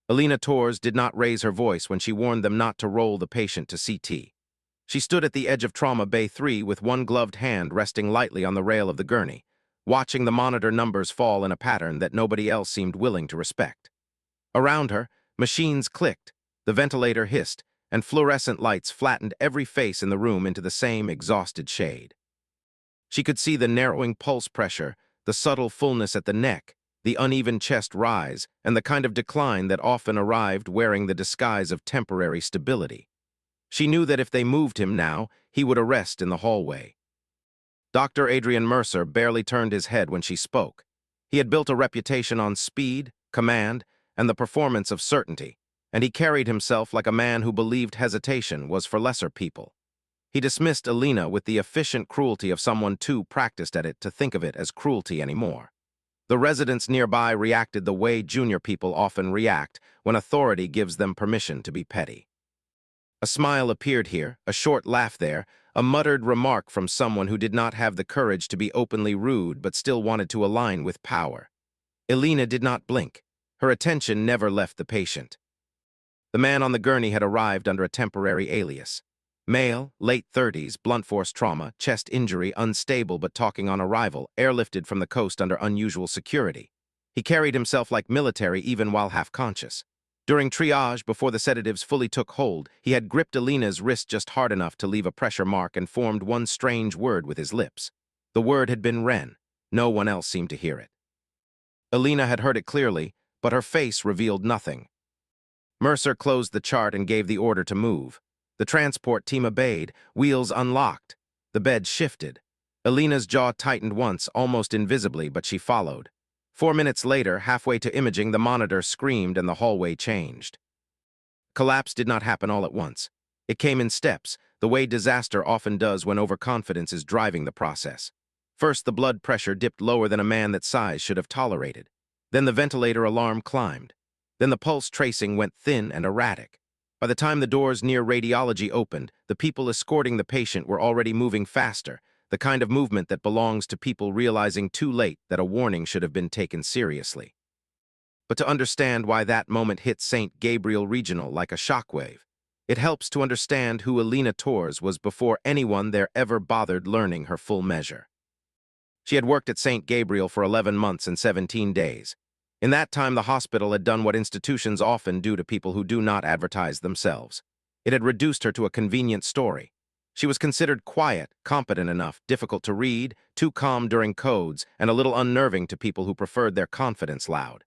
Alina Torres did not raise her voice when she warned them not to roll the patient to CT. She stood at the edge of trauma bay 3 with one gloved hand resting lightly on the rail of the gurney, watching the monitor numbers fall in a pattern that nobody else seemed willing to respect. Around her, machines clicked, the ventilator hissed, and fluorescent lights flattened every face in the room into the same exhausted shade. She could see the narrowing pulse pressure, the subtle fullness at the neck, the uneven chest rise, and the kind of decline that often arrived wearing the disguise of temporary stability. She knew that if they moved him now, he would arrest in the hallway. Dr. Adrian Mercer barely turned his head when she spoke. He had built a reputation on speed, command, and the performance of certainty, and he carried himself like a man who believed hesitation was for lesser people. He dismissed Alina with the efficient cruelty of someone too practiced at it to think of it as cruelty anymore. The residents nearby reacted the way junior people often react when authority gives them permission to be petty. A smile appeared here, a short laugh there, a muttered remark from someone who did not have the courage to be openly rude but still wanted to align with power. Alina did not blink. Her attention never left the patient. The man on the gurney had arrived under a temporary alias. Male, late 30s, blunt force trauma, chest injury, unstable but talking on arrival, airlifted from the coast under unusual security. He carried himself like military even while half-conscious. During triage, before the sedatives fully took hold, he had gripped Alina's wrist just hard enough to leave a pressure mark and formed one strange word with his lips. The word had been Ren. No one else seemed to hear it. Alina had heard it clearly, but her face revealed nothing. Mercer closed the chart and gave the order to move. The transport team obeyed, wheels unlocked. The bed shifted. Alina's jaw tightened once, almost invisibly, but she followed. 4 minutes later, halfway to imaging, the monitor screamed and the hallway changed. Collapse did not happen all at once. It came in steps, the way disaster often does when overconfidence is driving the process. First, the blood pressure dipped lower than a man that size should have tolerated. Then the ventilator alarm climbed. Then the pulse tracing went thin and erratic. By the time the doors near radiology opened, the people escorting the patient were already moving faster, the kind of movement that belongs to people realizing too late that a warning should have been taken seriously. But to understand why that moment hit St. Gabriel Regional like a shockwave, it helps to understand who Alina Torres was before anyone there ever bothered learning her full measure. She had worked at St. Gabriel for 11 months and 17 days. In that time, the hospital had done what institutions often do to people who do not advertise themselves. It had reduced her to a convenient story. She was considered quiet, competent enough, difficult to read, too calm during codes, and a little unnerving to people who preferred their confidence loud.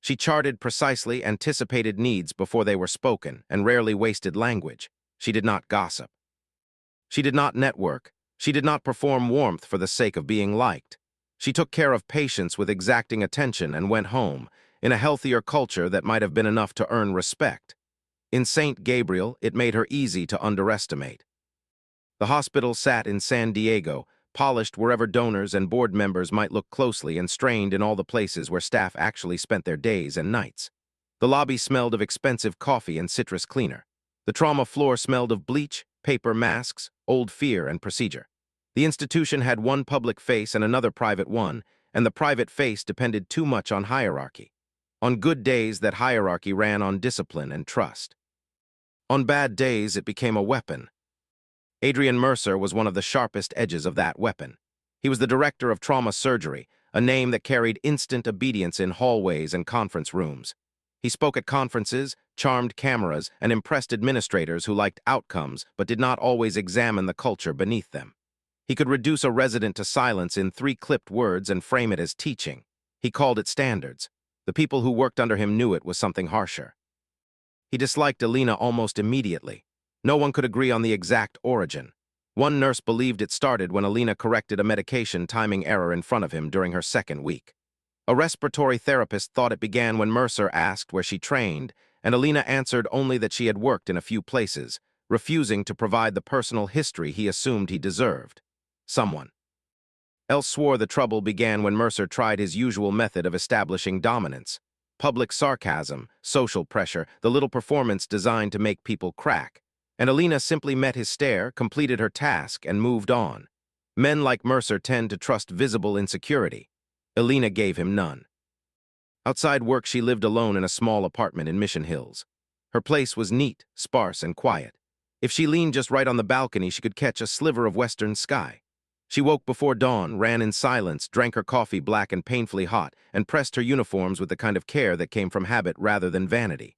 She charted precisely, anticipated needs before they were spoken, and rarely wasted language. She did not gossip. She did not network. She did not perform warmth for the sake of being liked. She took care of patients with exacting attention and went home, in a healthier culture that might have been enough to earn respect. In St. Gabriel, it made her easy to underestimate. The hospital sat in San Diego, polished wherever donors and board members might look closely and strained in all the places where staff actually spent their days and nights. The lobby smelled of expensive coffee and citrus cleaner. The trauma floor smelled of bleach, paper masks, old fear, and procedure. The institution had one public face and another private one, and the private face depended too much on hierarchy. On good days, that hierarchy ran on discipline and trust. On bad days, it became a weapon. Adrian Mercer was one of the sharpest edges of that weapon. He was the director of trauma surgery, a name that carried instant obedience in hallways and conference rooms. He spoke at conferences, charmed cameras, and impressed administrators who liked outcomes but did not always examine the culture beneath them. He could reduce a resident to silence in 3 clipped words and frame it as teaching. He called it standards. The people who worked under him knew it was something harsher. He disliked Alina almost immediately. No one could agree on the exact origin. One nurse believed it started when Alina corrected a medication timing error in front of him during her 2nd week. A respiratory therapist thought it began when Mercer asked where she trained, and Alina answered only that she had worked in a few places, refusing to provide the personal history he assumed he deserved. Someone else swore the trouble began when Mercer tried his usual method of establishing dominance. Public sarcasm, social pressure, the little performance designed to make people crack. And Alina simply met his stare, completed her task, and moved on. Men like Mercer tend to trust visible insecurity. Alina gave him none. Outside work, she lived alone in a small apartment in Mission Hills. Her place was neat, sparse, and quiet. If she leaned just right on the balcony, she could catch a sliver of western sky. She woke before dawn, ran in silence, drank her coffee black and painfully hot, and pressed her uniforms with the kind of care that came from habit rather than vanity.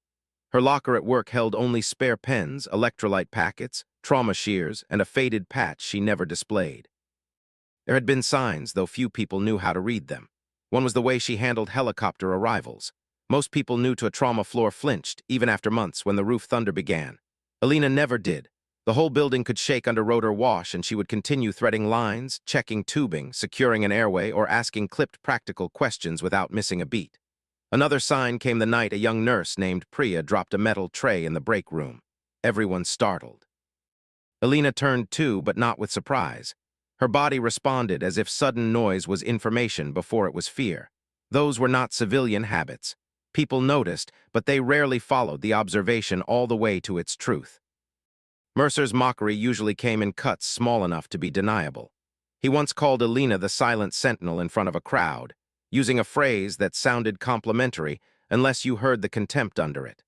Her locker at work held only spare pens, electrolyte packets, trauma shears, and a faded patch she never displayed. There had been signs, though few people knew how to read them. One was the way she handled helicopter arrivals. Most people new to a trauma floor flinched, even after months when the roof thunder began. Alina never did. The whole building could shake under rotor wash, and she would continue threading lines, checking tubing, securing an airway, or asking clipped practical questions without missing a beat. Another sign came the night a young nurse named Priya dropped a metal tray in the break room. Everyone startled. Alina turned too, but not with surprise. Her body responded as if sudden noise was information before it was fear. Those were not civilian habits. People noticed, but they rarely followed the observation all the way to its truth. Mercer's mockery usually came in cuts small enough to be deniable. He once called Alina the silent sentinel in front of a crowd, using a phrase that sounded complimentary unless you heard the contempt under it.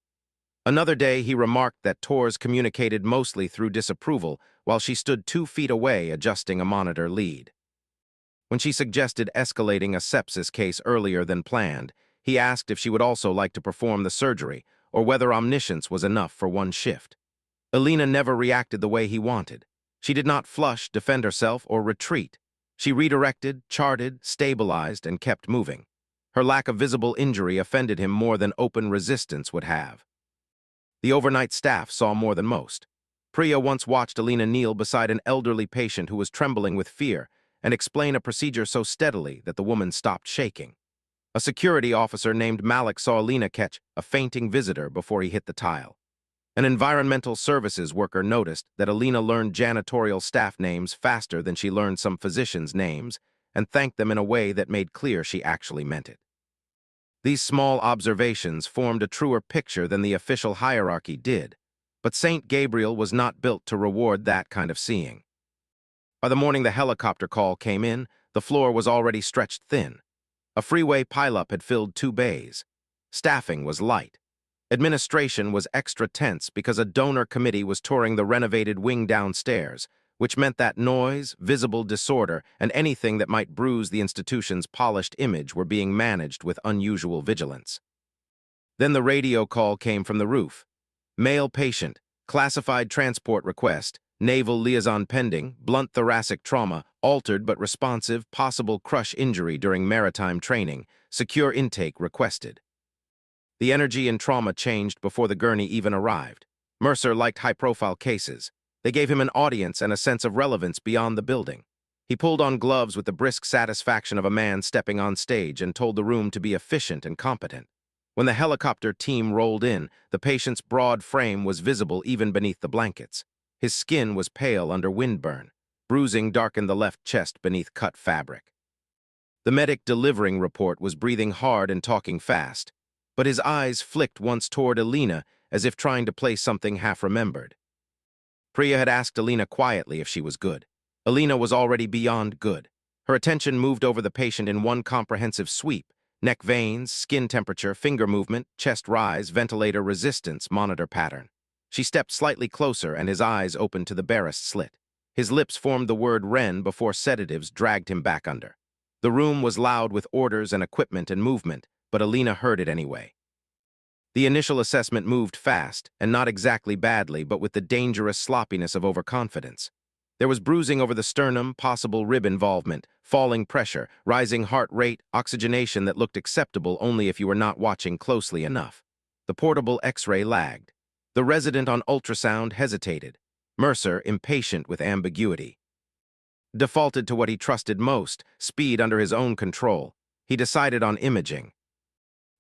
Another day, he remarked that Tors communicated mostly through disapproval while she stood 2 feet away adjusting a monitor lead. When she suggested escalating a sepsis case earlier than planned, he asked if she would also like to perform the surgery or whether omniscience was enough for one shift. Alina never reacted the way he wanted. She did not flush, defend herself, or retreat. She redirected, charted, stabilized, and kept moving. Her lack of visible injury offended him more than open resistance would have. The overnight staff saw more than most. Priya once watched Alina kneel beside an elderly patient who was trembling with fear and explain a procedure so steadily that the woman stopped shaking. A security officer named Malik saw Alina catch a fainting visitor before he hit the tile. An environmental services worker noticed that Alina learned janitorial staff names faster than she learned some physicians' names and thanked them in a way that made clear she actually meant it. These small observations formed a truer picture than the official hierarchy did, but St. Gabriel was not built to reward that kind of seeing. By the morning the helicopter call came in, the floor was already stretched thin. A freeway pileup had filled 2 bays. Staffing was light. Administration was extra tense because a donor committee was touring the renovated wing downstairs, which meant that noise, visible disorder, and anything that might bruise the institution's polished image were being managed with unusual vigilance. Then the radio call came from the roof. Male patient, classified transport request, naval liaison pending, blunt thoracic trauma, altered but responsive, possible crush injury during maritime training, secure intake requested. The energy in trauma changed before the gurney even arrived. Mercer liked high-profile cases. They gave him an audience and a sense of relevance beyond the building. He pulled on gloves with the brisk satisfaction of a man stepping on stage and told the room to be efficient and competent. When the helicopter team rolled in, the patient's broad frame was visible even beneath the blankets. His skin was pale under windburn. Bruising darkened the left chest beneath cut fabric. The medic delivering report was breathing hard and talking fast, but his eyes flicked once toward Alina as if trying to place something half-remembered. Priya had asked Alina quietly if she was good. Alina was already beyond good. Her attention moved over the patient in one comprehensive sweep: neck veins, skin temperature, finger movement, chest rise, ventilator resistance, monitor pattern. She stepped slightly closer and his eyes opened to the barest slit. His lips formed the word "Ren" before sedatives dragged him back under. The room was loud with orders and equipment and movement, but Alina heard it anyway. The initial assessment moved fast, and not exactly badly, but with the dangerous sloppiness of overconfidence. There was bruising over the sternum, possible rib involvement, falling pressure, rising heart rate, oxygenation that looked acceptable only if you were not watching closely enough. The portable X-ray lagged. The resident on ultrasound hesitated. Mercer, impatient with ambiguity, defaulted to what he trusted most, speed under his own control. He decided on imaging.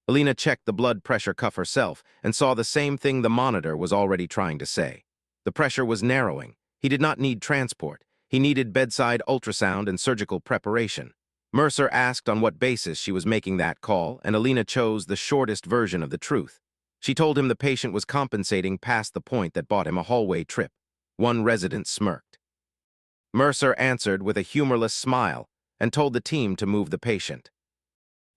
Alina checked the blood pressure cuff herself and saw the same thing the monitor was already trying to say. The pressure was narrowing. He did not need transport. He needed bedside ultrasound and surgical preparation. Mercer asked on what basis she was making that call, and Alina chose the shortest version of the truth. She told him the patient was compensating past the point that bought him a hallway trip. One resident smirked. Mercer answered with a humorless smile and told the team to move the patient.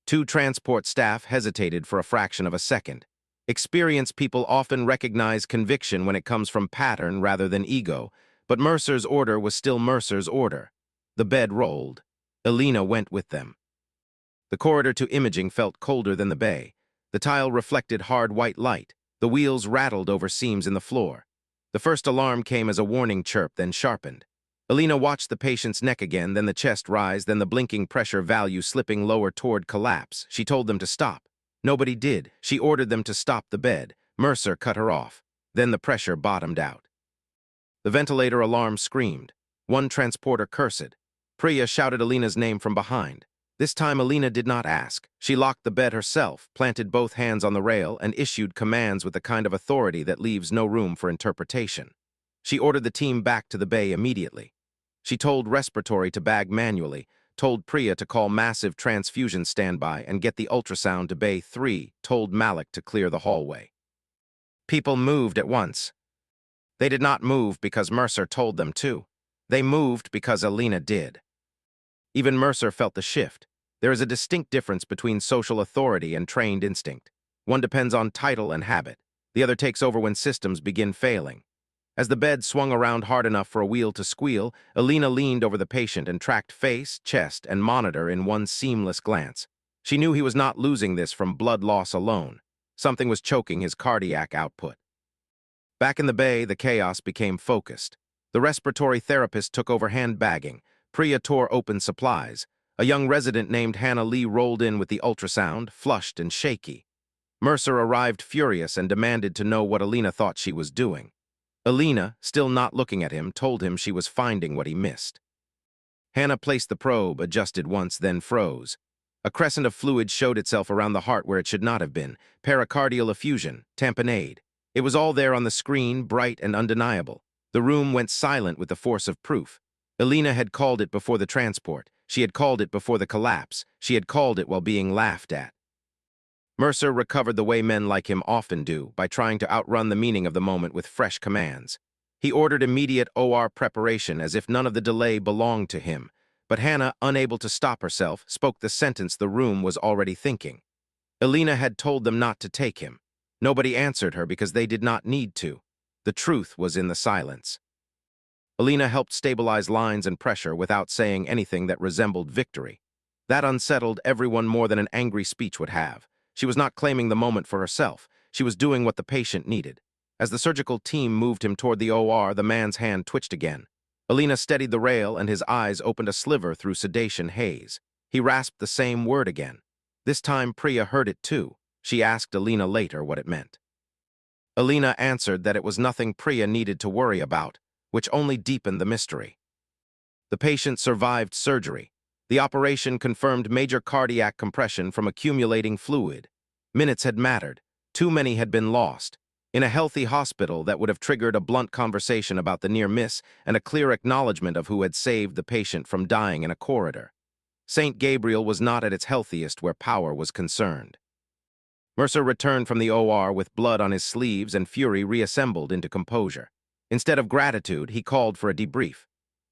Two transport staff hesitated for a fraction of a second. Experienced people often recognize conviction when it comes from pattern rather than ego, but Mercer's order was still Mercer's order. The bed rolled. Alina went with them. The corridor to imaging felt colder than the bay. The tile reflected hard white light. The wheels rattled over seams in the floor. The first alarm came as a warning chirp, then sharpened. Alina watched the patient's neck again, then the chest rise, then the blinking pressure value slipping lower toward collapse. She told them to stop. Nobody did. She ordered them to stop the bed. Mercer cut her off. Then the pressure bottomed out. The ventilator alarm screamed. One transporter cursed. Priya shouted Alina's name from behind. This time Alina did not ask. She locked the bed herself, planted both hands on the rail, and issued commands with the kind of authority that leaves no room for interpretation. She ordered the team back to the bay immediately. She told respiratory to bag manually, told Priya to call massive transfusion standby and get the ultrasound to Bay 3, told Malik to clear the hallway. People moved at once. They did not move because Mercer told them to. They moved because Alina did. Even Mercer felt the shift. There is a distinct difference between social authority and trained instinct. One depends on title and habit. The other takes over when systems begin failing. As the bed swung around hard enough for a wheel to squeal, Alina leaned over the patient and tracked face, chest, and monitor in one seamless glance. She knew he was not losing this from blood loss alone. Something was choking his cardiac output. Back in the bay, the chaos became focused. The respiratory therapist took over handbagging. Priya tore open supplies. A young resident named Hannah Lee rolled in with the ultrasound, flushed and shaky. Mercer arrived furious and demanded to know what Alina thought she was doing. Alina, still not looking at him, told him she was finding what he missed. Hannah placed the probe, adjusted once, then froze. A crescent of fluid showed itself around the heart where it should not have been. Pericardial effusion, tamponade. It was all there on the screen, bright and undeniable. The room went silent with the force of proof. Alina had called it before the transport. She had called it before the collapse. She had called it while being laughed at. Mercer recovered the way men like him often do, by trying to outrun the meaning of the moment with fresh commands. He ordered immediate OR preparation as if none of the delay belonged to him. But Hannah, unable to stop herself, spoke the sentence the room was already thinking. Alina had told them not to take him. Nobody answered her because they did not need to. The truth was in the silence. Alina helped stabilize lines and pressure without saying anything that resembled victory. That unsettled everyone more than an angry speech would have. She was not claiming the moment for herself. She was doing what the patient needed. As the surgical team moved him toward the OR, the man's hand twitched again. Alina steadied the rail, and his eyes opened a sliver through sedation haze. He rasped the same word again. This time Priya heard it too. She asked Alina later what it meant. Alina answered that it was nothing Priya needed to worry about, which only deepened the mystery. The patient survived surgery. The operation confirmed major cardiac compression from accumulating fluid. Minutes had mattered. Too many had been lost. In a healthy hospital, that would have triggered a blunt conversation about the near miss and a clear acknowledgement of who had saved the patient from dying in a corridor. St. Gabriel was not at its healthiest where power was concerned. Mercer returned from the OR with blood on his sleeves and fury reassembled into composure. Instead of gratitude, he called for a debrief.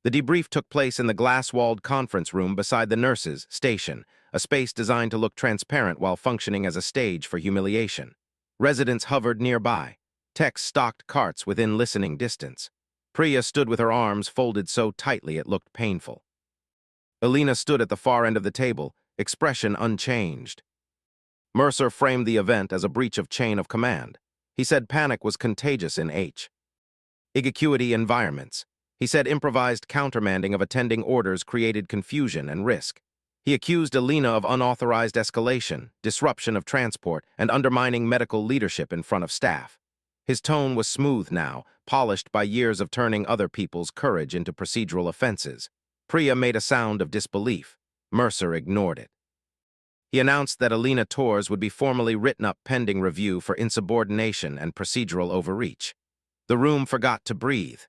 The debrief took place in the glass-walled conference room beside the nurses' station, a space designed to look transparent while functioning as a stage for humiliation. Residents hovered nearby. Techs stocked carts within listening distance. Priya stood with her arms folded so tightly it looked painful. Alina stood at the far end of the table, expression unchanged. Mercer framed the event as a breach of chain of command. He said panic was contagious in Igacuity environments. He said improvised countermanding of attending orders created confusion and risk. He accused Alina of unauthorized escalation, disruption of transport, and undermining medical leadership in front of staff. His tone was smooth now, polished by years of turning other people's courage into procedural offenses. Priya made a sound of disbelief. Mercer ignored it. He announced that Alina Torres would be formally written up pending review for insubordination and procedural overreach. The room forgot to breathe.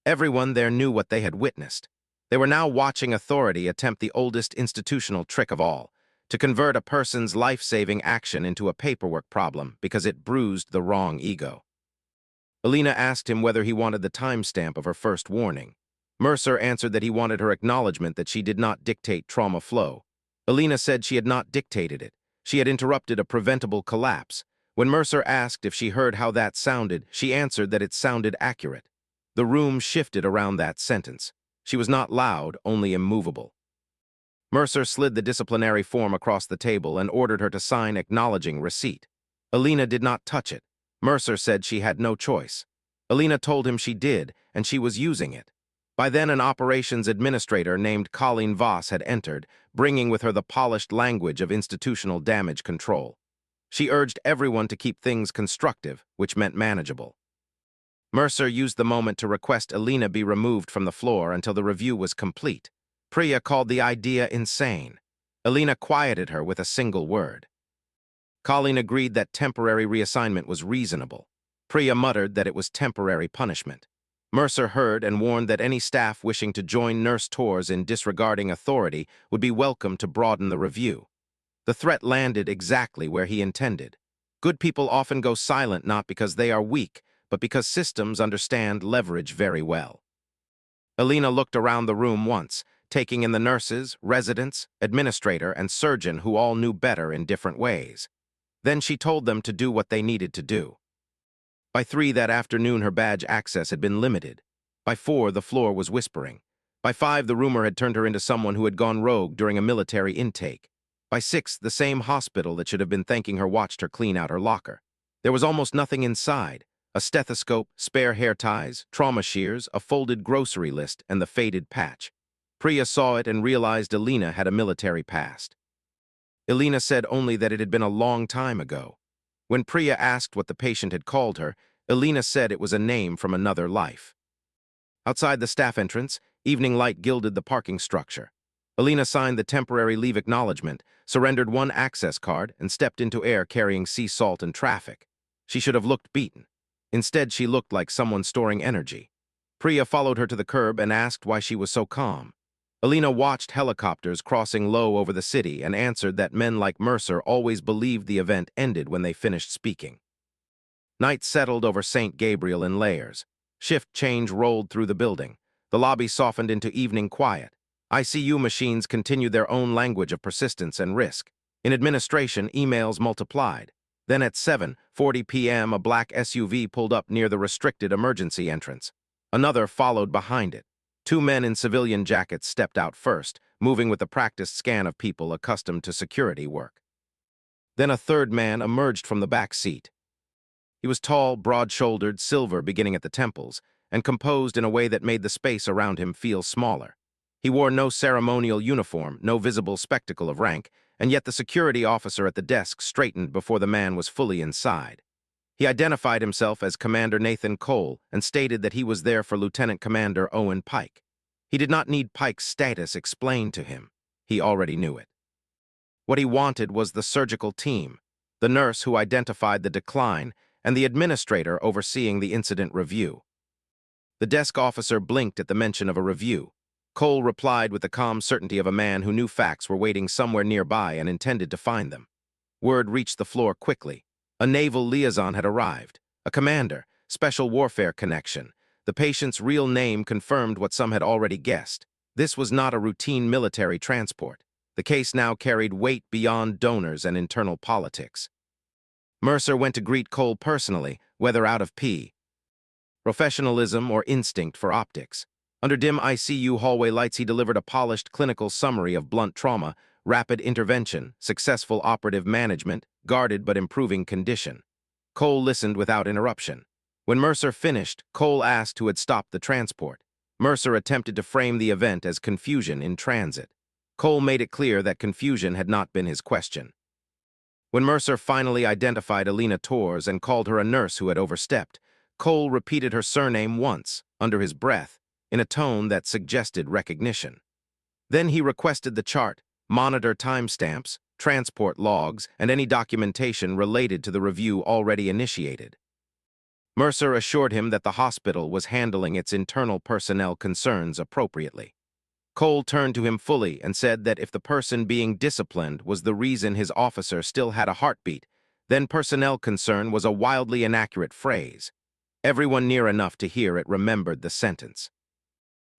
Everyone there knew what they had witnessed. They were now watching authority attempt the oldest institutional trick of all, to convert a person's life-saving action into a paperwork problem because it bruised the wrong ego. Alina asked him whether he wanted the timestamp of her first warning. Mercer answered that he wanted her acknowledgement that she did not dictate trauma flow. Alina said she had not dictated it. She had interrupted a preventable collapse. When Mercer asked if she heard how that sounded, she answered that it sounded accurate. The room shifted around that sentence. She was not loud, only immovable. Mercer slid the disciplinary form across the table and ordered her to sign acknowledging receipt. Alina did not touch it. Mercer said she had no choice. Alina told him she did, and she was using it. By then, an operations administrator named Colleen Voss had entered, bringing with her the polished language of institutional damage control. She urged everyone to keep things constructive, which meant manageable. Mercer used the moment to request Alina be removed from the floor until the review was complete. Priya called the idea insane. Alina quieted her with a single word. Colleen agreed that temporary reassignment was reasonable. Priya muttered that it was temporary punishment. Mercer heard and warned that any staff wishing to join nurse tours in disregarding authority would be welcome to broaden the review. The threat landed exactly where he intended. Good people often go silent not because they are weak, but because systems understand leverage very well. Alina looked around the room once, taking in the nurses, residents, administrator, and surgeon who all knew better in different ways. Then she told them to do what they needed to do. By 3 that afternoon, her badge access had been limited. By 4, the floor was whispering. By 5, the rumor had turned her into someone who had gone rogue during a military intake. By 6, the same hospital that should have been thanking her watched her clean out her locker. There was almost nothing inside. A stethoscope, spare hair ties, trauma shears, a folded grocery list, and the faded patch. Priya saw it and realized Alina had a military past. Alina said only that it had been a long time ago. When Priya asked what the patient had called her, Alina said it was a name from another life. Outside the staff entrance, evening light gilded the parking structure. Alina signed the temporary leave acknowledgement, surrendered one access card, and stepped into air carrying sea salt and traffic. She should have looked beaten. Instead, she looked like someone storing energy. Priya followed her to the curb and asked why she was so calm. Alina watched helicopters crossing low over the city and answered that men like Mercer always believed the event ended when they finished speaking. Night settled over St. Gabriel in layers. Shift change rolled through the building. The lobby softened into evening quiet. ICU machines continued their own language of persistence and risk. In administration, emails multiplied. Then at 7:40 p.m., a black SUV pulled up near the restricted emergency entrance. Another followed behind it. 2 men in civilian jackets stepped out first, moving with the practiced scan of people accustomed to security work. Then a third man emerged from the back seat. He was tall, broad-shouldered, silver beginning at the temples, and composed in a way that made the space around him feel smaller. He wore no ceremonial uniform, no visible spectacle of rank, and yet the security officer at the desk straightened before the man was fully inside. He identified himself as Commander Nathan Cole and stated that he was there for Lieutenant Commander Owen Pike. He did not need Pike's status explained to him. He already knew it. What he wanted was the surgical team, the nurse who identified the decline, and the administrator overseeing the incident review. The desk officer blinked at the mention of a review. Cole replied with the calm certainty of a man who knew facts were waiting somewhere nearby and intended to find them. Word reached the floor quickly. A naval liaison had arrived. A commander, special warfare connection. The patient's real name confirmed what some had already guessed. This was not a routine military transport. The case now carried weight beyond donors and internal politics. Mercer went to greet Cole personally, whether out of professionalism or instinct for optics. Under dim ICU hallway lights, he delivered a polished clinical summary of blunt trauma, rapid intervention, successful operative management, guarded but improving condition. Cole listened without interruption. When Mercer finished, Cole asked who had stopped the transport. Mercer attempted to frame the event as confusion in transit. Cole made it clear that confusion had not been his question. When Mercer finally identified Alina Torres and called her a nurse who had overstepped, Cole repeated her surname once, under his breath, in a tone that suggested recognition. Then he requested the chart, monitor timestamps, transport logs, and any documentation related to the review already initiated. Mercer assured him that the hospital was handling its internal personnel concerns appropriately. Cole turned to him fully and said that if the person being disciplined was the reason his officer still had a heartbeat, then personnel concern was a wildly inaccurate phrase. Everyone near enough to hear it remembered the sentence.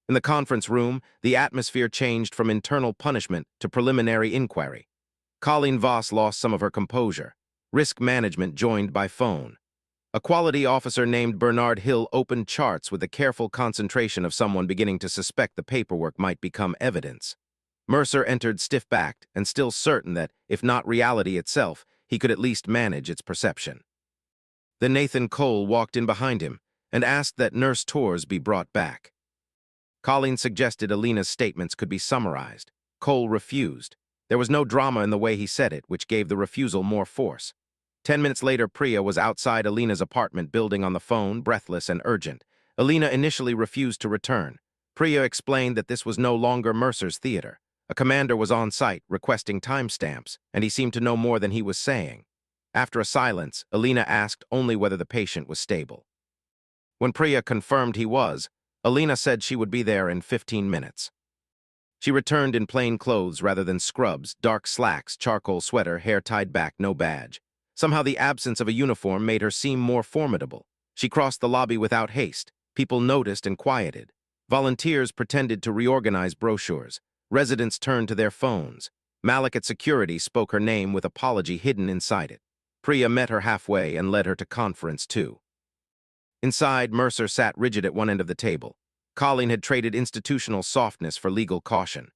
In the conference room, the atmosphere changed from internal punishment to preliminary inquiry. Colleen Voss lost some of her composure. Risk management joined by phone. A quality officer named Bernard Hill opened charts with the careful concentration of someone beginning to suspect the paperwork might become evidence. Mercer entered stiff-backed and still certain that, if not reality itself, he could at least manage its perception. Then Nathan Cole walked in behind him and asked that Nurse Torres be brought back. Colleen suggested Alina's statements could be summarized. Cole refused. There was no drama in the way he said it, which gave the refusal more force. 10 minutes later, Priya was outside Alina's apartment building on the phone, breathless and urgent. Alina initially refused to return. Priya explained that this was no longer Mercer's theater. A commander was on site, requesting timestamps, and he seemed to know more than he was saying. After a silence, Alina asked only whether the patient was stable. When Priya confirmed he was, Alina said she would be there in 15 minutes. She returned in plain clothes rather than scrubs, dark slacks, charcoal sweater, hair tied back, no badge. Somehow the absence of a uniform made her seem more formidable. She crossed the lobby without haste. People noticed and quieted. Volunteers pretended to reorganize brochures. Residents turned to their phones. Malik at security spoke her name with apology hidden inside it. Priya met her halfway and led her to conference 2. Inside, Mercer sat rigid at one end of the table. Colleen had traded institutional softness for legal caution.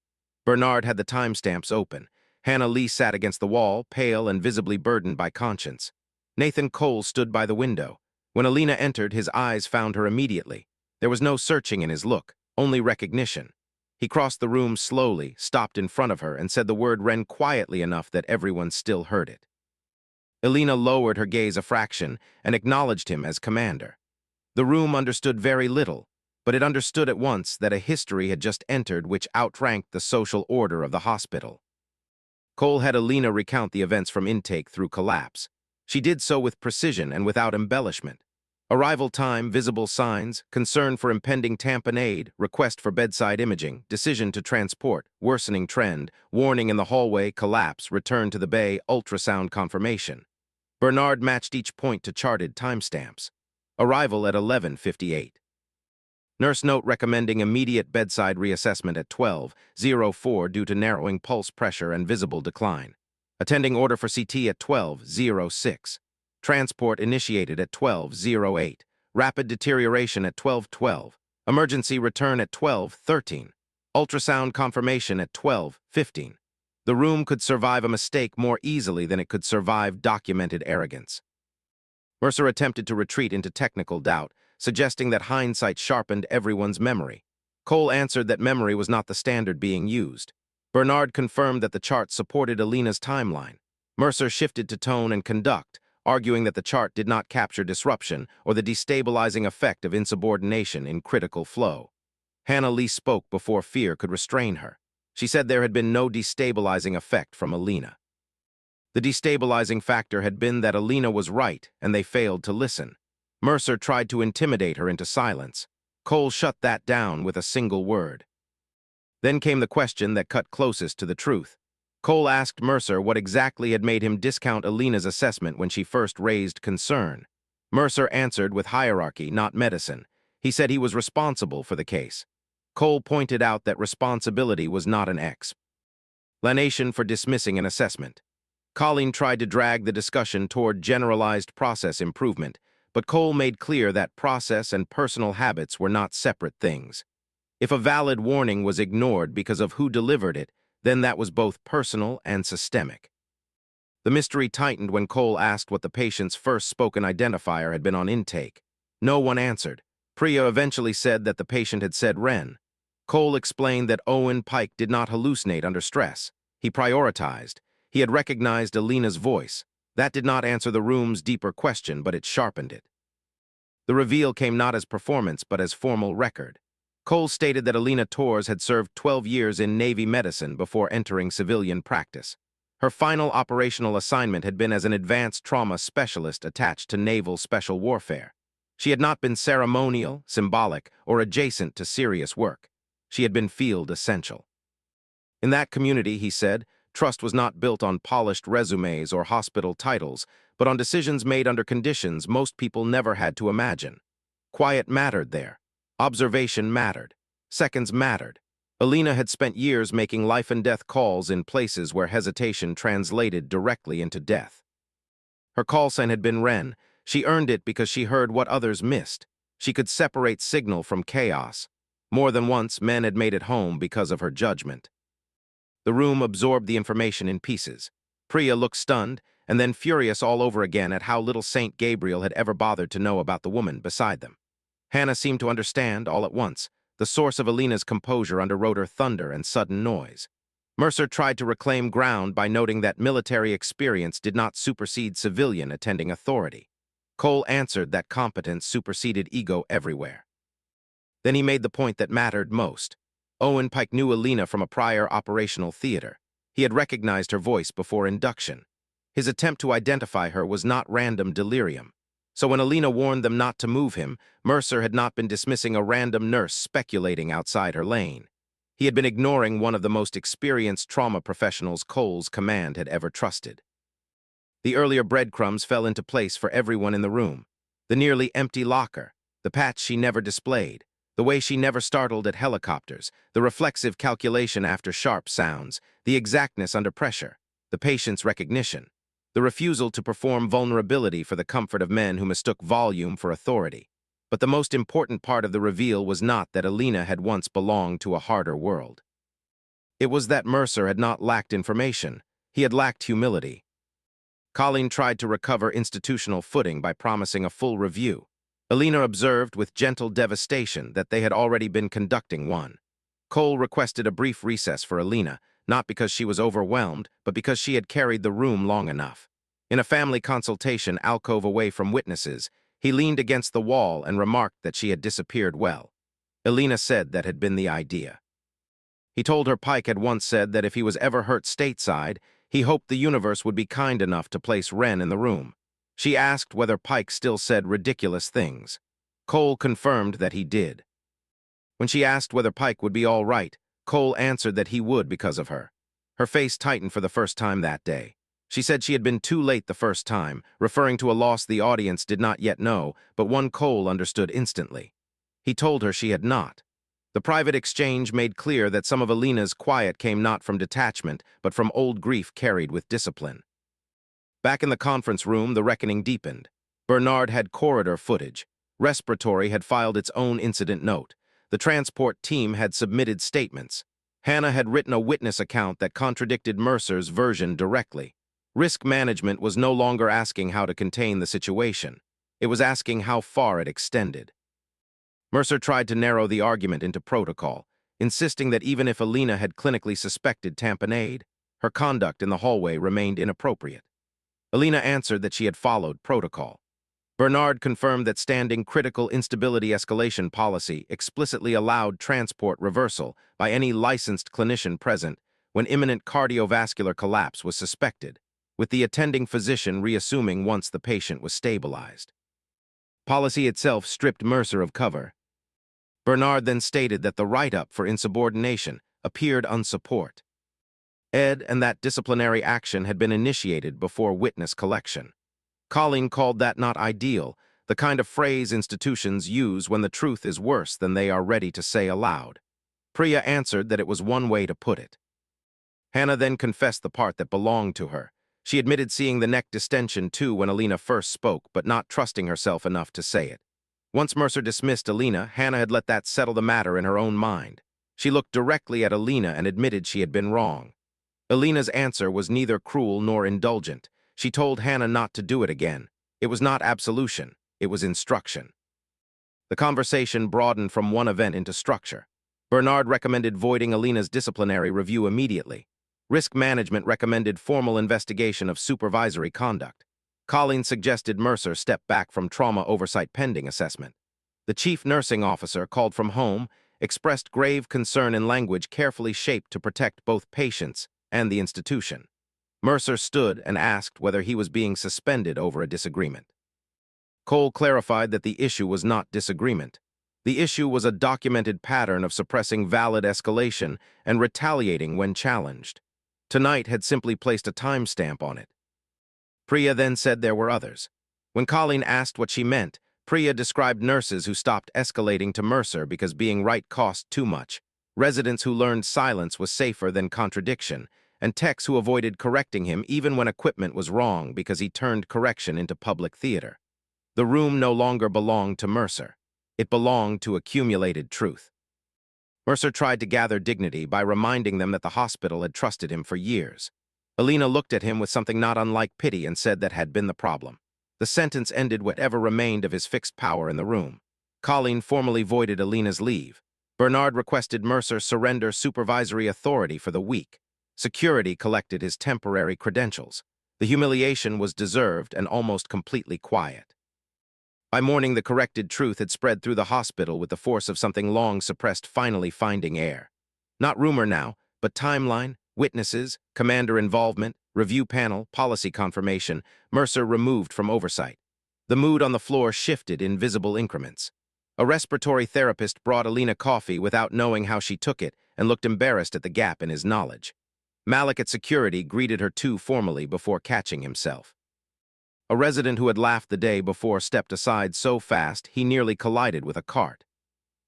Bernard had the timestamps open. Hannah Lee sat against the wall, pale and visibly burdened by conscience. Nathan Cole stood by the window. When Alina entered, his eyes found her immediately. There was no searching in his look, only recognition. He crossed the room slowly, stopped in front of her, and said the word Ren quietly enough that everyone still heard it. Alina lowered her gaze a fraction and acknowledged him as commander. The room understood very little, but it understood at once that a history had just entered which outranked the social order of the hospital. Cole had Alina recount the events from intake through collapse. She did so with precision and without embellishment. Arrival time, visible signs, concern for impending tamponade, request for bedside imaging, decision to transport, worsening trend, warning in the hallway, collapse, return to the bay, ultrasound confirmation. Bernard matched each point to charted timestamps. Arrival at 11:58. Nurse note recommending immediate bedside reassessment at 12:04 due to narrowing pulse pressure and visible decline. Attending order for CT at 12:06. Transport initiated at 12:08. Rapid deterioration at 12:12. Emergency return at 12:13. Ultrasound confirmation at 12:15. The room could survive a mistake more easily than it could survive documented arrogance. Mercer attempted to retreat into technical doubt, suggesting that hindsight sharpened everyone's memory. Cole answered that memory was not the standard being used. Bernard confirmed that the chart supported Alina's timeline. Mercer shifted to tone and conduct, arguing that the chart did not capture disruption or the destabilizing effect of insubordination in critical flow. Hannah Lee spoke before fear could restrain her. She said there had been no destabilizing effect from Alina. The destabilizing factor had been that Alina was right and they failed to listen. Mercer tried to intimidate her into silence. Cole shut that down with a single word. Then came the question that cut closest to the truth. Cole asked Mercer what exactly had made him discount Alina's assessment when she first raised concern. Mercer answered with hierarchy, not medicine. He said he was responsible for the case. Cole pointed out that responsibility was not an explanation for dismissing an assessment. Colleen tried to drag the discussion toward generalized process improvement, but Cole made clear that process and personal habits were not separate things. If a valid warning was ignored because of who delivered it, then that was both personal and systemic. The mystery tightened when Cole asked what the patient's first spoken identifier had been on intake. No one answered. Priya eventually said that the patient had said Ren. Cole explained that Owen Pike did not hallucinate under stress. He prioritized. He had recognized Alina's voice. That did not answer the room's deeper question, but it sharpened it. The reveal came not as performance, but as formal record. Cole stated that Alina Torres had served 12 years in Navy medicine before entering civilian practice. Her final operational assignment had been as an advanced trauma specialist attached to naval special warfare. She had not been ceremonial, symbolic, or adjacent to serious work. She had been field essential. In that community, he said, trust was not built on polished resumes or hospital titles, but on decisions made under conditions most people never had to imagine. Quiet mattered there. Observation mattered. Seconds mattered. Alina had spent years making life-and-death calls in places where hesitation translated directly into death. Her call sign had been Ren. She earned it because she heard what others missed. She could separate signal from chaos. More than once, men had made it home because of her judgment. The room absorbed the information in pieces. Priya looked stunned, and then furious all over again at how little Saint Gabriel had ever bothered to know about the woman beside them. Hannah seemed to understand all at once. The source of Alina's composure underwrote her thunder and sudden noise. Mercer tried to reclaim ground by noting that military experience did not supersede civilian attending authority. Cole answered that competence superseded ego everywhere. Then he made the point that mattered most. Owen Pike knew Alina from a prior operational theater. He had recognized her voice before induction. His attempt to identify her was not random delirium. So when Alina warned them not to move him, Mercer had not been dismissing a random nurse speculating outside her lane. He had been ignoring one of the most experienced trauma professionals Cole's command had ever trusted. The earlier breadcrumbs fell into place for everyone in the room. The nearly empty locker, the patch she never displayed, the way she never startled at helicopters, the reflexive calculation after sharp sounds, the exactness under pressure, the patient's recognition, the refusal to perform vulnerability for the comfort of men who mistook volume for authority. But the most important part of the reveal was not that Alina had once belonged to a harder world. It was that Mercer had not lacked information. He had lacked humility. Colleen tried to recover institutional footing by promising a full review. Alina observed with gentle devastation that they had already been conducting one. Cole requested a brief recess for Alina, not because she was overwhelmed, but because she had carried the room long enough. In a family consultation alcove away from witnesses, he leaned against the wall and remarked that she had disappeared well. Alina said that had been the idea. He told her Pike had once said that if he was ever hurt stateside, he hoped the universe would be kind enough to place Ren in the room. She asked whether Pike still said ridiculous things. Cole confirmed that he did. When she asked whether Pike would be all right, Cole answered that he would because of her. Her face tightened for the first time that day. She said she had been too late the first time, referring to a loss the audience did not yet know, but one Cole understood instantly. He told her she had not. The private exchange made clear that some of Alina's quiet came not from detachment, but from old grief carried with discipline. Back in the conference room, the reckoning deepened. Bernard had corridor footage. Respiratory had filed its own incident note. The transport team had submitted statements. Hannah had written a witness account that contradicted Mercer's version directly. Risk management was no longer asking how to contain the situation. It was asking how far it extended. Mercer tried to narrow the argument into protocol, insisting that even if Alina had clinically suspected tamponade, her conduct in the hallway remained inappropriate. Alina answered that she had followed protocol. Bernard confirmed that standing critical instability escalation policy explicitly allowed transport reversal by any licensed clinician present when imminent cardiovascular collapse was suspected, with the attending physician reassuming once the patient was stabilized. Policy itself stripped Mercer of cover. Bernard then stated that the write-up for insubordination appeared unsupport. Ed and that disciplinary action had been initiated before witness collection. Colleen called that not ideal, the kind of phrase institutions use when the truth is worse than they are ready to say aloud. Priya answered that it was one way to put it. Hannah then confessed the part that belonged to her. She admitted seeing the neck distension too when Alina first spoke, but not trusting herself enough to say it. Once Mercer dismissed Alina, Hannah had let that settle the matter in her own mind. She looked directly at Alina and admitted she had been wrong. Alina's answer was neither cruel nor indulgent. She told Hannah not to do it again. It was not absolution, it was instruction. The conversation broadened from one event into structure. Bernard recommended voiding Alina's disciplinary review immediately. Risk management recommended formal investigation of supervisory conduct. Colleen suggested Mercer step back from trauma oversight pending assessment. The chief nursing officer, called from home, expressed grave concern in language carefully shaped to protect both patients and the institution. Mercer stood and asked whether he was being suspended over a disagreement. Cole clarified that the issue was not disagreement. The issue was a documented pattern of suppressing valid escalation and retaliating when challenged. Tonight had simply placed a timestamp on it. Priya then said there were others. When Colleen asked what she meant, Priya described nurses who stopped escalating to Mercer because being right cost too much, residents who learned silence was safer than contradiction, and techs who avoided correcting him even when equipment was wrong because he turned correction into public theater. The room no longer belonged to Mercer. It belonged to accumulated truth. Mercer tried to gather dignity by reminding them that the hospital had trusted him for years. Alina looked at him with something not unlike pity and said that had been the problem. The sentence ended whatever remained of his fixed power in the room. Colleen formally voided Alina's leave. Bernard requested Mercer surrender supervisory authority for the week. Security collected his temporary credentials. The humiliation was deserved and almost completely quiet. By morning, the corrected truth had spread through the hospital with the force of something long suppressed finally finding air. Not rumor now, but timeline, witnesses, commander involvement, review panel, policy confirmation, Mercer removed from oversight. The mood on the floor shifted in visible increments. A respiratory therapist brought Alina coffee without knowing how she took it and looked embarrassed at the gap in his knowledge. Malik at security greeted her too formally before catching himself. A resident who had laughed the day before stepped aside so fast he nearly collided with a cart.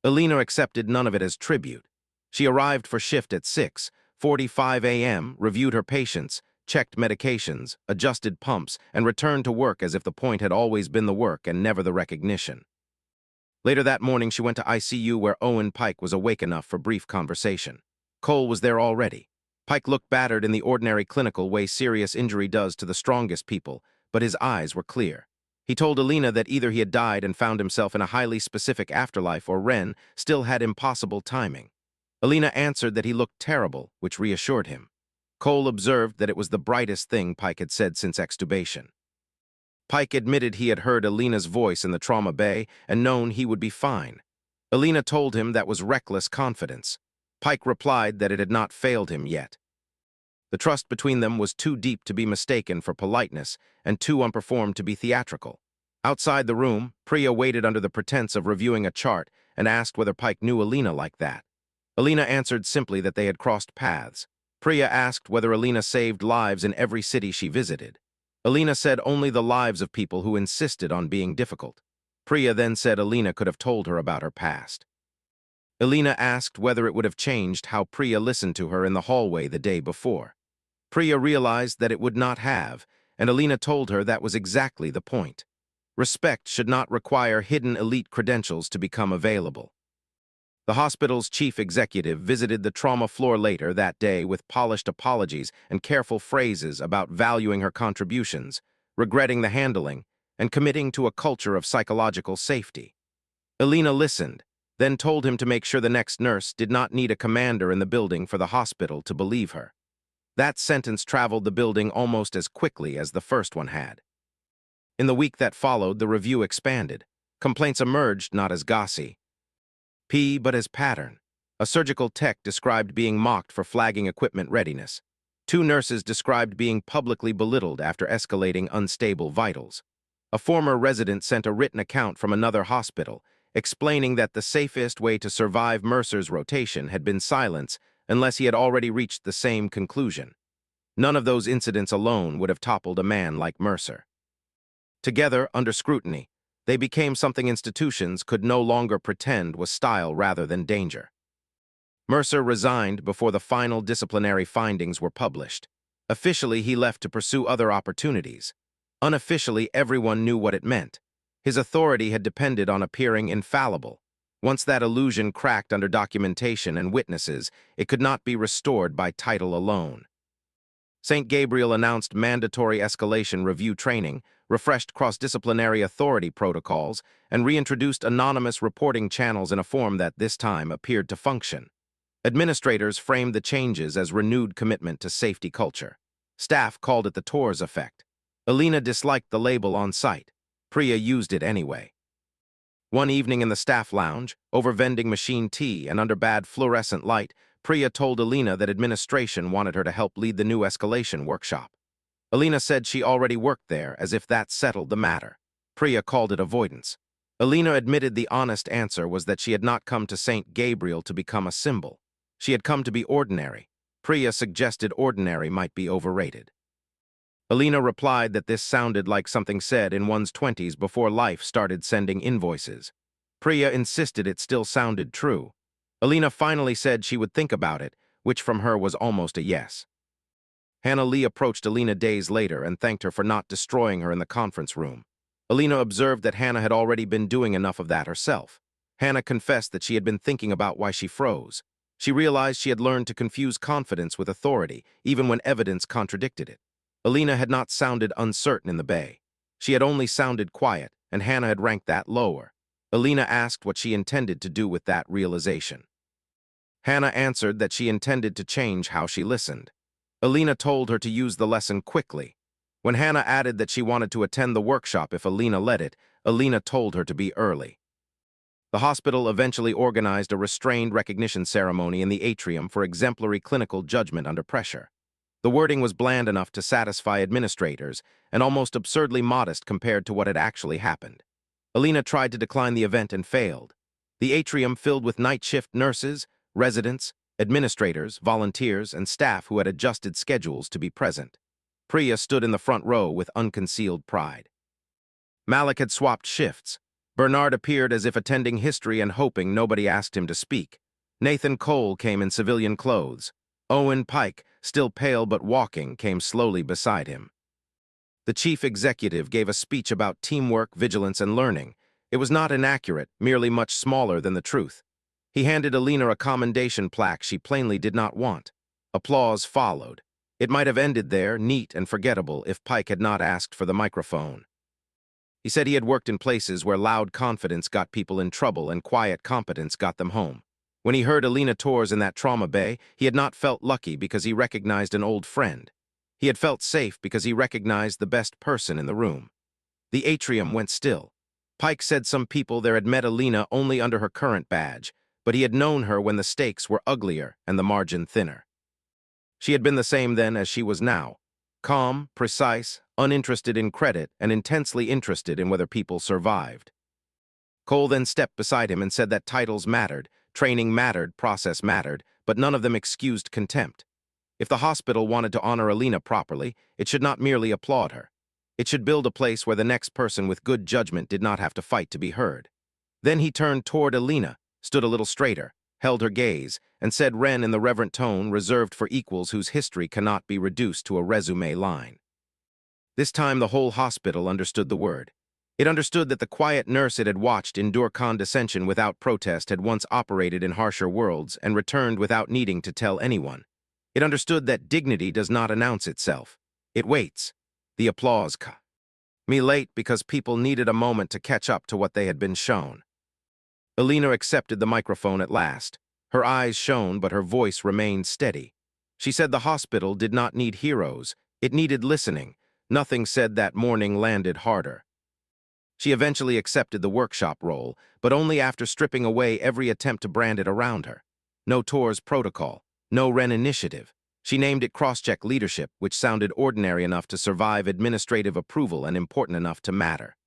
Alina accepted none of it as tribute. She arrived for shift at 6:45 a.m., reviewed her patients, checked medications, adjusted pumps, and returned to work as if the point had always been the work and never the recognition. Later that morning, she went to ICU where Owen Pike was awake enough for brief conversation. Cole was there already. Pike looked battered in the ordinary clinical way serious injury does to the strongest people, but his eyes were clear. He told Alina that either he had died and found himself in a highly specific afterlife or Ren still had impossible timing. Alina answered that he looked terrible, which reassured him. Cole observed that it was the brightest thing Pike had said since extubation. Pike admitted he had heard Alina's voice in the trauma bay and known he would be fine. Alina told him that was reckless confidence. Pike replied that it had not failed him yet. The trust between them was too deep to be mistaken for politeness and too unperformed to be theatrical. Outside the room, Priya waited under the pretense of reviewing a chart and asked whether Pike knew Alina like that. Alina answered simply that they had crossed paths. Priya asked whether Alina saved lives in every city she visited. Alina said only the lives of people who insisted on being difficult. Priya then said Alina could have told her about her past. Alina asked whether it would have changed how Priya listened to her in the hallway the day before. Priya realized that it would not have, and Alina told her that was exactly the point. Respect should not require hidden elite credentials to become available. The hospital's chief executive visited the trauma floor later that day with polished apologies and careful phrases about valuing her contributions, regretting the handling, and committing to a culture of psychological safety. Alina listened, then told him to make sure the next nurse did not need a commander in the building for the hospital to believe her. That sentence traveled the building almost as quickly as the first one had. In the week that followed, the review expanded. Complaints emerged not as gossip, but as pattern. A surgical tech described being mocked for flagging equipment readiness. 2 nurses described being publicly belittled after escalating unstable vitals. A former resident sent a written account from another hospital, explaining that the safest way to survive Mercer's rotation had been silence unless he had already reached the same conclusion. None of those incidents alone would have toppled a man like Mercer. Together, under scrutiny, they became something institutions could no longer pretend was style rather than danger. Mercer resigned before the final disciplinary findings were published. Officially, he left to pursue other opportunities. Unofficially, everyone knew what it meant. His authority had depended on appearing infallible. Once that illusion cracked under documentation and witnesses, it could not be restored by title alone. St. Gabriel announced mandatory escalation review training, refreshed cross-disciplinary authority protocols, and reintroduced anonymous reporting channels in a form that this time appeared to function. Administrators framed the changes as renewed commitment to safety culture. Staff called it the Tours effect. Alina disliked the label on site. Priya used it anyway. One evening in the staff lounge, over vending machine tea and under bad fluorescent light, Priya told Alina that administration wanted her to help lead the new escalation workshop. Alina said she already worked there, as if that settled the matter. Priya called it avoidance. Alina admitted the honest answer was that she had not come to St. Gabriel to become a symbol. She had come to be ordinary. Priya suggested ordinary might be overrated. Alina replied that this sounded like something said in one's 20s before life started sending invoices. Priya insisted it still sounded true. Alina finally said she would think about it, which from her was almost a yes. Hannah Lee approached Alina days later and thanked her for not destroying her in the conference room. Alina observed that Hannah had already been doing enough of that herself. Hannah confessed that she had been thinking about why she froze. She realized she had learned to confuse confidence with authority, even when evidence contradicted it. Alina had not sounded uncertain in the bay. She had only sounded quiet, and Hannah had ranked that lower. Alina asked what she intended to do with that realization. Hannah answered that she intended to change how she listened. Alina told her to use the lesson quickly. When Hannah added that she wanted to attend the workshop if Alina led it, Alina told her to be early. The hospital eventually organized a restrained recognition ceremony in the atrium for exemplary clinical judgment under pressure. The wording was bland enough to satisfy administrators and almost absurdly modest compared to what had actually happened. Alina tried to decline the event and failed. The atrium filled with night shift nurses, residents, administrators, volunteers, and staff who had adjusted schedules to be present. Priya stood in the front row with unconcealed pride. Malik had swapped shifts. Bernard appeared as if attending history and hoping nobody asked him to speak. Nathan Cole came in civilian clothes. Owen Pike, still pale but walking, came slowly beside him. The chief executive gave a speech about teamwork, vigilance, and learning. It was not inaccurate, merely much smaller than the truth. He handed Alina a commendation plaque she plainly did not want. Applause followed. It might have ended there, neat and forgettable, if Pike had not asked for the microphone. He said he had worked in places where loud confidence got people in trouble and quiet competence got them home. When he heard Alina tours in that trauma bay, he had not felt lucky because he recognized an old friend. He had felt safe because he recognized the best person in the room. The atrium went still. Pike said some people there had met Alina only under her current badge, but he had known her when the stakes were uglier and the margin thinner. She had been the same then as she was now. Calm, precise, uninterested in credit, and intensely interested in whether people survived. Cole then stepped beside him and said that titles mattered, training mattered, process mattered, but none of them excused contempt. If the hospital wanted to honor Alina properly, it should not merely applaud her. It should build a place where the next person with good judgment did not have to fight to be heard. Then he turned toward Alina, stood a little straighter, held her gaze, and said Ren in the reverent tone reserved for equals whose history cannot be reduced to a resume line. This time the whole hospital understood the word. It understood that the quiet nurse it had watched endure condescension without protest had once operated in harsher worlds and returned without needing to tell anyone. It understood that dignity does not announce itself. It waits. The applause came late because people needed a moment to catch up to what they had been shown. Alina accepted the microphone at last. Her eyes shone, but her voice remained steady. She said the hospital did not need heroes. It needed listening. Nothing said that morning landed harder. She eventually accepted the workshop role, but only after stripping away every attempt to brand it around her. No Tours protocol, no Ren initiative. She named it cross-check leadership, which sounded ordinary enough to survive administrative approval and important enough to matter.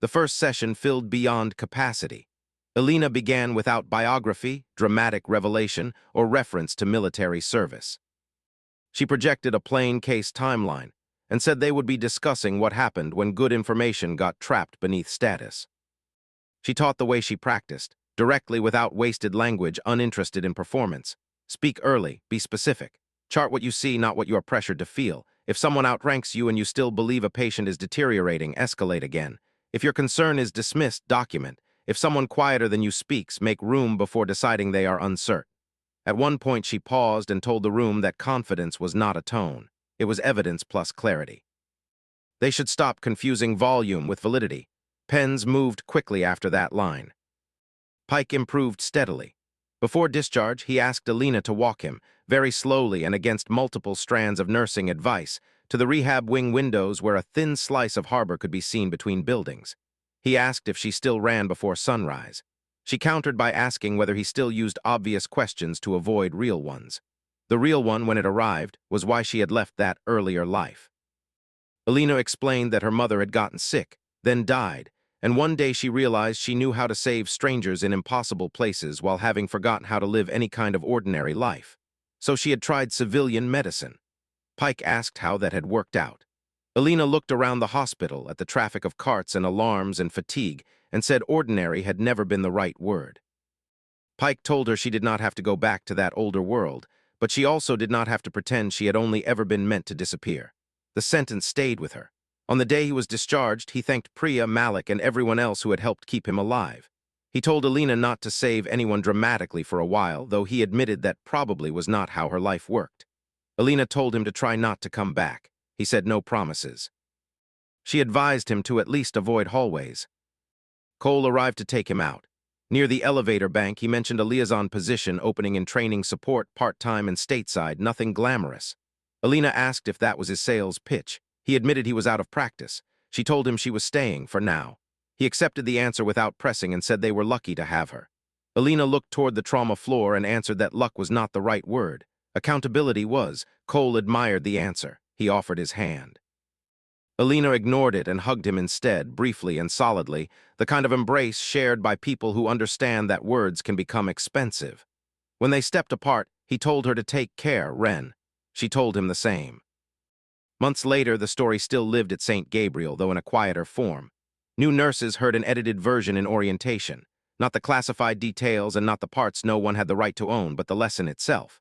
The first session filled beyond capacity. Alina began without biography, dramatic revelation, or reference to military service. She projected a plain case timeline and said they would be discussing what happened when good information got trapped beneath status. She taught the way she practiced, directly without wasted language, uninterested in performance. Speak early, be specific. Chart what you see, not what you are pressured to feel. If someone outranks you and you still believe a patient is deteriorating, escalate again. If your concern is dismissed, document. If someone quieter than you speaks, make room before deciding they are uncertain. At one point she paused and told the room that confidence was not a tone. It was evidence plus clarity. They should stop confusing volume with validity. Pens moved quickly after that line. Pike improved steadily. Before discharge, he asked Alina to walk him, very slowly and against multiple strands of nursing advice, to the rehab wing windows where a thin slice of harbor could be seen between buildings. He asked if she still ran before sunrise. She countered by asking whether he still used obvious questions to avoid real ones. The real one, when it arrived, was why she had left that earlier life. Alina explained that her mother had gotten sick, then died, and one day she realized she knew how to save strangers in impossible places while having forgotten how to live any kind of ordinary life. So she had tried civilian medicine. Pike asked how that had worked out. Alina looked around the hospital at the traffic of carts and alarms and fatigue and said ordinary had never been the right word. Pike told her she did not have to go back to that older world, but she also did not have to pretend she had only ever been meant to disappear. The sentence stayed with her. On the day he was discharged, he thanked Priya, Malik, and everyone else who had helped keep him alive. He told Alina not to save anyone dramatically for a while, though he admitted that probably was not how her life worked. Alina told him to try not to come back. He said no promises. She advised him to at least avoid hallways. Cole arrived to take him out. Near the elevator bank, he mentioned a liaison position opening in training support, part-time and stateside, nothing glamorous. Alina asked if that was his sales pitch. He admitted he was out of practice. She told him she was staying, for now. He accepted the answer without pressing and said they were lucky to have her. Alina looked toward the trauma floor and answered that luck was not the right word. Accountability was. Cole admired the answer. He offered his hand. Alina ignored it and hugged him instead, briefly and solidly, the kind of embrace shared by people who understand that words can become expensive. When they stepped apart, he told her to take care, Ren. She told him the same. Months later, the story still lived at St. Gabriel, though in a quieter form. New nurses heard an edited version in orientation. Not the classified details and not the parts no one had the right to own, but the lesson itself.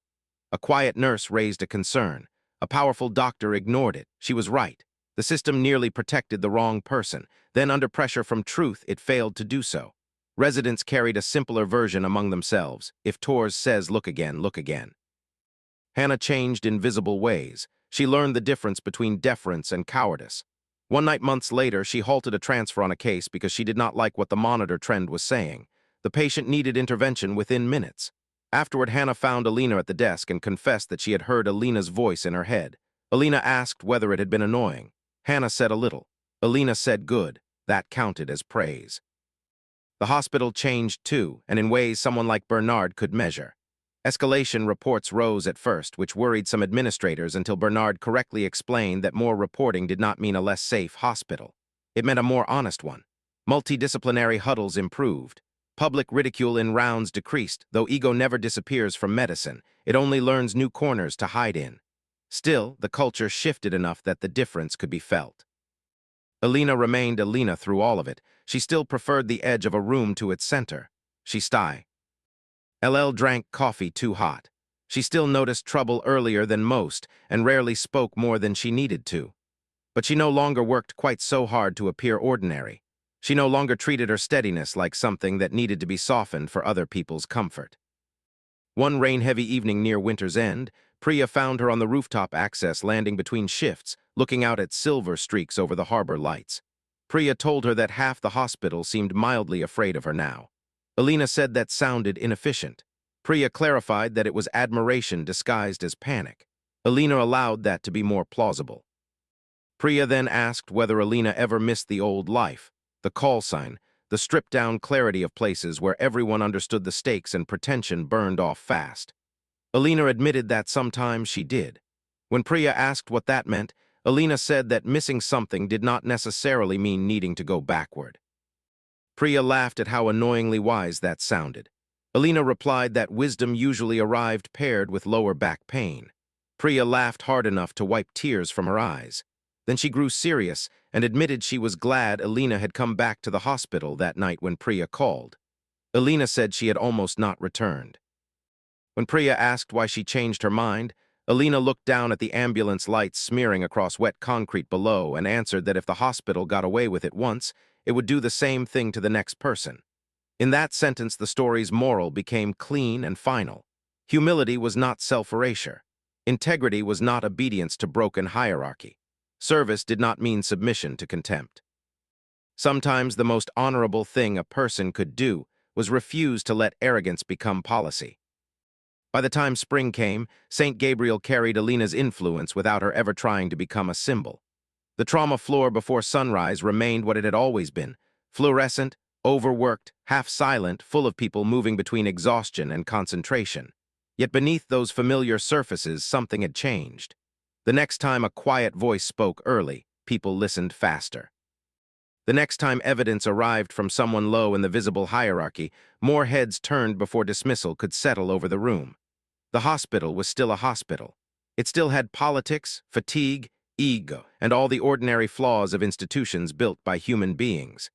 A quiet nurse raised a concern. A powerful doctor ignored it. She was right. The system nearly protected the wrong person. Then, under pressure from truth, it failed to do so. Residents carried a simpler version among themselves. If Tors says, look again, look again. Hannah changed in visible ways. She learned the difference between deference and cowardice. One night months later, she halted a transfer on a case because she did not like what the monitor trend was saying. The patient needed intervention within minutes. Afterward, Hannah found Alina at the desk and confessed that she had heard Alina's voice in her head. Alina asked whether it had been annoying. Hannah said a little. Alina said good. That counted as praise. The hospital changed too, and in ways someone like Bernard could measure. Escalation reports rose at first, which worried some administrators until Bernard correctly explained that more reporting did not mean a less safe hospital. It meant a more honest one. Multidisciplinary huddles improved. Public ridicule in rounds decreased, though ego never disappears from medicine. It only learns new corners to hide in. Still, the culture shifted enough that the difference could be felt. Alina remained Alina through all of it. She still preferred the edge of a room to its center. She sighed. LL drank coffee too hot. She still noticed trouble earlier than most and rarely spoke more than she needed to. But she no longer worked quite so hard to appear ordinary. She no longer treated her steadiness like something that needed to be softened for other people's comfort. One rain-heavy evening near winter's end, Priya found her on the rooftop access landing between shifts, looking out at silver streaks over the harbor lights. Priya told her that half the hospital seemed mildly afraid of her now. Alina said that sounded inefficient. Priya clarified that it was admiration disguised as panic. Alina allowed that to be more plausible. Priya then asked whether Alina ever missed the old life, the call sign, the stripped-down clarity of places where everyone understood the stakes and pretension burned off fast. Alina admitted that sometimes she did. When Priya asked what that meant, Alina said that missing something did not necessarily mean needing to go backward. Priya laughed at how annoyingly wise that sounded. Alina replied that wisdom usually arrived paired with lower back pain. Priya laughed hard enough to wipe tears from her eyes. Then she grew serious and admitted she was glad Alina had come back to the hospital that night when Priya called. Alina said she had almost not returned. When Priya asked why she changed her mind, Alina looked down at the ambulance lights smearing across wet concrete below and answered that if the hospital got away with it once, it would do the same thing to the next person. In that sentence, the story's moral became clean and final. Humility was not self-erasure. Integrity was not obedience to broken hierarchy. Service did not mean submission to contempt. Sometimes the most honorable thing a person could do was refuse to let arrogance become policy. By the time spring came, St. Gabriel carried Alina's influence without her ever trying to become a symbol. The trauma floor before sunrise remained what it had always been, fluorescent, overworked, half-silent, full of people moving between exhaustion and concentration. Yet beneath those familiar surfaces, something had changed. The next time a quiet voice spoke early, people listened faster. The next time evidence arrived from someone low in the visible hierarchy, more heads turned before dismissal could settle over the room. The hospital was still a hospital. It still had politics, fatigue, ego, and all the ordinary flaws of institutions built by human beings.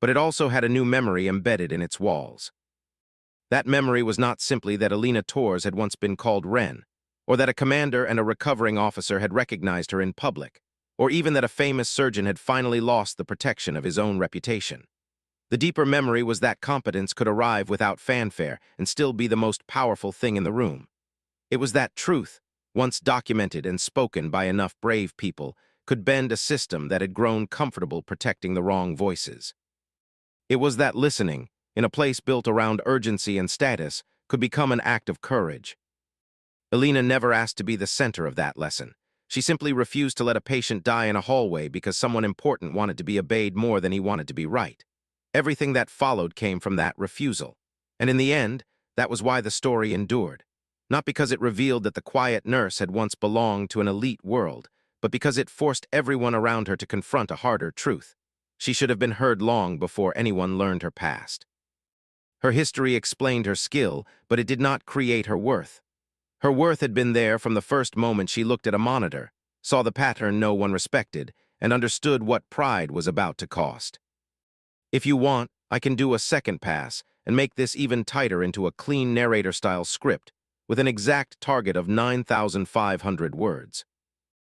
But it also had a new memory embedded in its walls. That memory was not simply that Alina Torres had once been called Wren, or that a commander and a recovering officer had recognized her in public, or even that a famous surgeon had finally lost the protection of his own reputation. The deeper memory was that competence could arrive without fanfare and still be the most powerful thing in the room. It was that truth, once documented and spoken by enough brave people, could bend a system that had grown comfortable protecting the wrong voices. It was that listening, in a place built around urgency and status, could become an act of courage. Alina never asked to be the center of that lesson. She simply refused to let a patient die in a hallway because someone important wanted to be obeyed more than he wanted to be right. Everything that followed came from that refusal. And in the end, that was why the story endured. Not because it revealed that the quiet nurse had once belonged to an elite world, but because it forced everyone around her to confront a harder truth. She should have been heard long before anyone learned her past. Her history explained her skill, but it did not create her worth. Her worth had been there from the first moment she looked at a monitor, saw the pattern no one respected, and understood what pride was about to cost. If you want, I can do a second pass and make this even tighter into a clean narrator-style script with an exact target of 9,500 words.